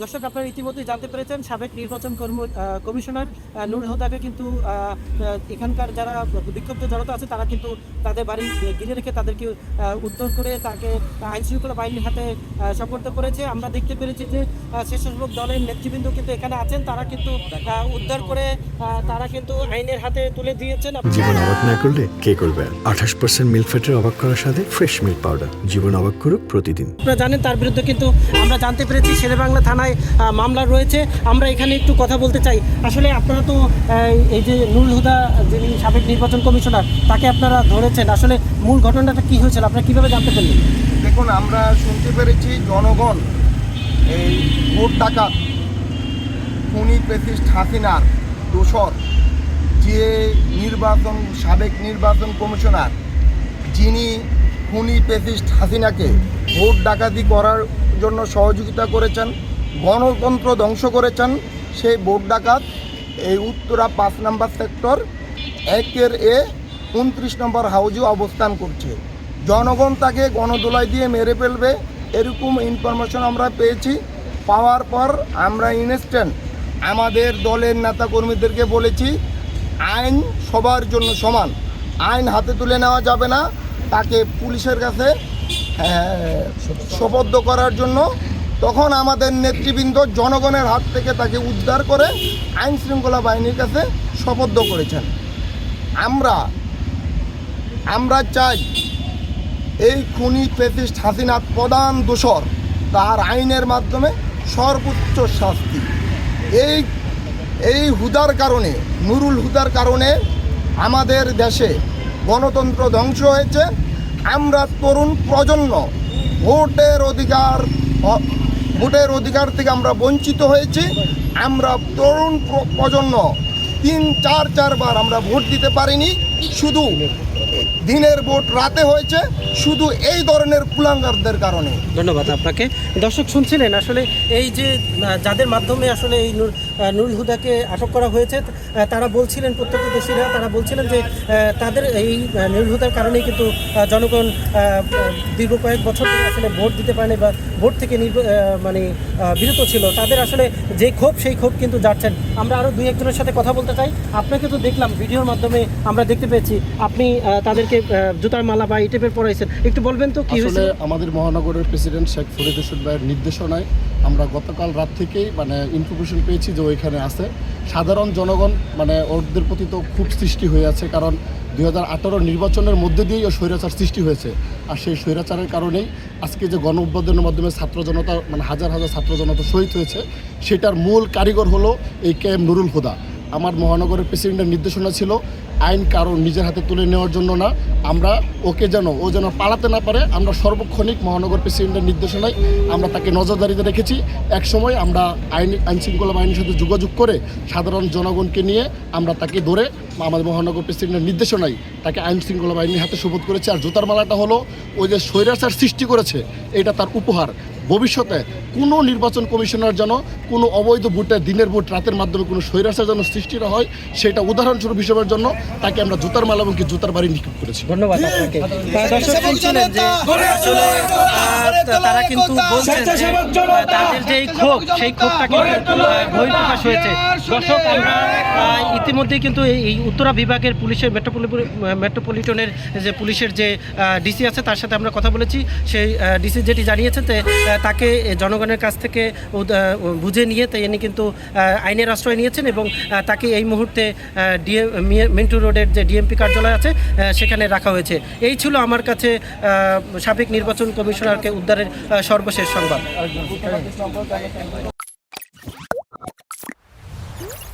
দর্শক, আপনারা ইতিমধ্যেই জানতে পেরেছেন সাবেক নির্বাচন কমিশনার নুরুল হুদাকে কিন্তু এখানকার যারা বিক্ষুব্ধ জনতা আছে তারা কিন্তু তাদের বাড়ি ঘিরে রেখে তাদেরকে উদ্ধার করে তাকে আইনশৃঙ্খলা বাহিনীর হাতে সোপর্দ করেছে। আমরা দেখতে পেরেছি যে স্বেচ্ছাসেবক দলের নেতৃবৃন্দ কিন্তু এখানে আছেন, তারা কিন্তু উদ্ধার করে তারা কিন্তু আইনের হাতে তুলে দিয়েছেন। জীবন অবাক না করলে কে করবে? 28% মিল্ক ফ্যাটের অবাক করার সাথে ফ্রেশ মিল্ক পাউডার। জীবন অবাক করুক প্রতিদিন। আপনারা জানেন তার বিরুদ্ধে কিন্তু আমরা জানতে পেরেছি শেরেবাংলা থানায় মামলা রয়েছে। আমরা এখানে একটু কথা বলতে চাই। আসলে আপনারা তো এই যে নুরুল হুদা যিনি সাবেক নির্বাচন কমিশনার তাকে আপনারা ধরেছেন, আসলে মূল ঘটনাটা কি হয়েছিল আপনারা কীভাবে জানতে পারলেন? দেখুন, আমরা শুনতে পেরেছি জনগণ এই ভোট ডাকাত খুনি প্রেসিডেন্ট হাসিনার দোসর যে সাবেক নির্বাচন কমিশনার যিনি খুনি প্রেসিডেন্ট হাসিনাকে ভোট ডাকাতি করার জন্য সহযোগিতা করেছেন, গণতন্ত্র ধ্বংস করেছেন, সেই ভোট ডাকাত এই উত্তরা 5 নম্বর সেক্টর 1-29 নম্বর হাউজে অবস্থান করছে। জনগণ তাকে গণদোলাই দিয়ে মেরে ফেলবে এরকম ইনফরমেশন আমরা পেয়েছি। পাওয়ার পর আমরা ইনস্ট্যান্ট আমাদের দলের নেতাকর্মীদেরকে বলেছি আইন সবার জন্য সমান, আইন হাতে তুলে নেওয়া যাবে না, তাকে পুলিশের কাছে সোপর্দ করার জন্য। তখন আমাদের নেতৃবৃন্দ জনগণের হাত থেকে তাকে উদ্ধার করে আইন শৃঙ্খলা বাহিনীর কাছে সোপর্দ করেছেন। আমরা চাই এই খুনি প্রেসিডেন্ট হাসিনার প্রধান দোষর তার আইনের মাধ্যমে সর্বোচ্চ শাস্তি। এই হুদার কারণে, নুরুল হুদার কারণে আমাদের দেশে গণতন্ত্র ধ্বংস হয়েছে। আমরা তরুণ প্রজন্ম ভোটের অধিকার থেকে আমরা বঞ্চিত হয়েছি। আমরা তরুণ প্রজন্ম 3-4 বার আমরা ভোট দিতে পারিনি, শুধু দিনের ভোট রাতে হয়েছে, শুধু এই ধরনের কুলাঙ্গারদের কারণে। ধন্যবাদ আপনাকে। দর্শক শুনছিলেন আসলে এই যে যাদের মাধ্যমে আসলে এই নুরুল হুদাকে আটক করা হয়েছে তারা বলছিলেন, প্রত্যক্ষদর্শীরা তারা বলছিলেন যে তাদের এই নুরুল হুদার কারণেই কিন্তু জনগণ দীর্ঘ কয়েক বছর ধরে আসলে ভোট দিতে পারেনি বা ভোট থেকে বিরত ছিল। তাদের আসলে যে ক্ষোভ সেই ক্ষোভ কিন্তু যাচ্ছেন। আমরা আরও 2-1 জনের সাথে কথা বলতে চাই। আপনাকে তো দেখলাম ভিডিওর মাধ্যমে আমরা দেখতে পেয়েছি আপনি তাদেরকে জুতার মালা বা এই টাইপের পরাইছেন, একটু বলবেন তো কি হয়েছে? আমাদের মহানগরের প্রেসিডেন্ট শেখ ফরিদ হোসেন ভাইয়ের নির্দেশনায় আমরা গতকাল রাত থেকেই ইনফরমেশন পেয়েছি যে ওইখানে আছে। সাধারণ জনগণ ওদের প্রতি তো খুব সৃষ্টি হয়ে আছে, কারণ 2018 নির্বাচনের মধ্যে দিয়েই স্বৈরাচার সৃষ্টি হয়েছে। আর সেই স্বৈরাচারের কারণেই আজকে যে গণ অভ্যুত্থানের মাধ্যমে ছাত্র জনতা হাজার হাজার ছাত্র জনতা শহীদ হয়েছে, সেটার মূল কারিগর হলো এই KM নুরুল হুদা। আমার মহানগরের প্রেসিডেন্টের নির্দেশনা ছিল আইন কারো নিজের হাতে তুলে নেওয়ার জন্য না, ও যেন পালাতে না পারে। আমরা সর্বক্ষণিক মহানগর প্রেসিডেন্টের নির্দেশনায় আমরা তাকে নজরদারিতে রেখেছি। একসময় আমরা আইন শৃঙ্খলা বাহিনীর সাথে যোগাযোগ করে সাধারণ জনগণকে নিয়ে আমরা তাকে ধরে আমাদের মহানগর প্রেসিডেন্টের নির্দেশনায় তাকে আইন শৃঙ্খলা বাহিনীর হাতে সোপর্দ করেছি। আর জুতার মালাটা হলো ওই যে স্বৈরাচার সৃষ্টি করেছে, এটা তার উপহার। ভবিষ্যতে কোনো নির্বাচন কমিশনার যেন কোনো অবৈধ ভোটে দিনের ভোট রাতের মাধ্যমে কোনো স্বৈরাচার যেন সৃষ্টি না হয়, সেটা উদাহরণস্বরূপ হিসেবের জন্য তাকে আমরা জুতার মালা এবং জুতার বাড়ি নিক্ষেপ করেছি। ধন্যবাদ আপনাকে। দর্শক শুনছিলেন যে তারা কিন্তু বলছেন তাদের যে ক্ষোভ সেই ক্ষোভটাকে বহিঃপ্রকাশ হয়েছে। দর্শক, আমরা ইতিমধ্যেই কিন্তু এই উত্তরা বিভাগের পুলিশের মেট্রোপলিটনের যে পুলিশের যে ডিসি আছে তার সাথে আমরা কথা বলেছি। সেই ডিসি যেটি জানিয়েছেন তাকে জনগণের কাছ থেকে বুঝে নিয়ে তিনি কিন্তু আইনের আশ্রয় নিয়েছেন এবং তাকে এই মুহূর্তে মিন্টু রোডের যে ডিএমপি কার্যালয় আছে সেখানে রাখা হয়েছে। এই ছিল আমার কাছে সাবেক নির্বাচন কমিশনারকে উদ্ধারের সর্বশেষ সংবাদ।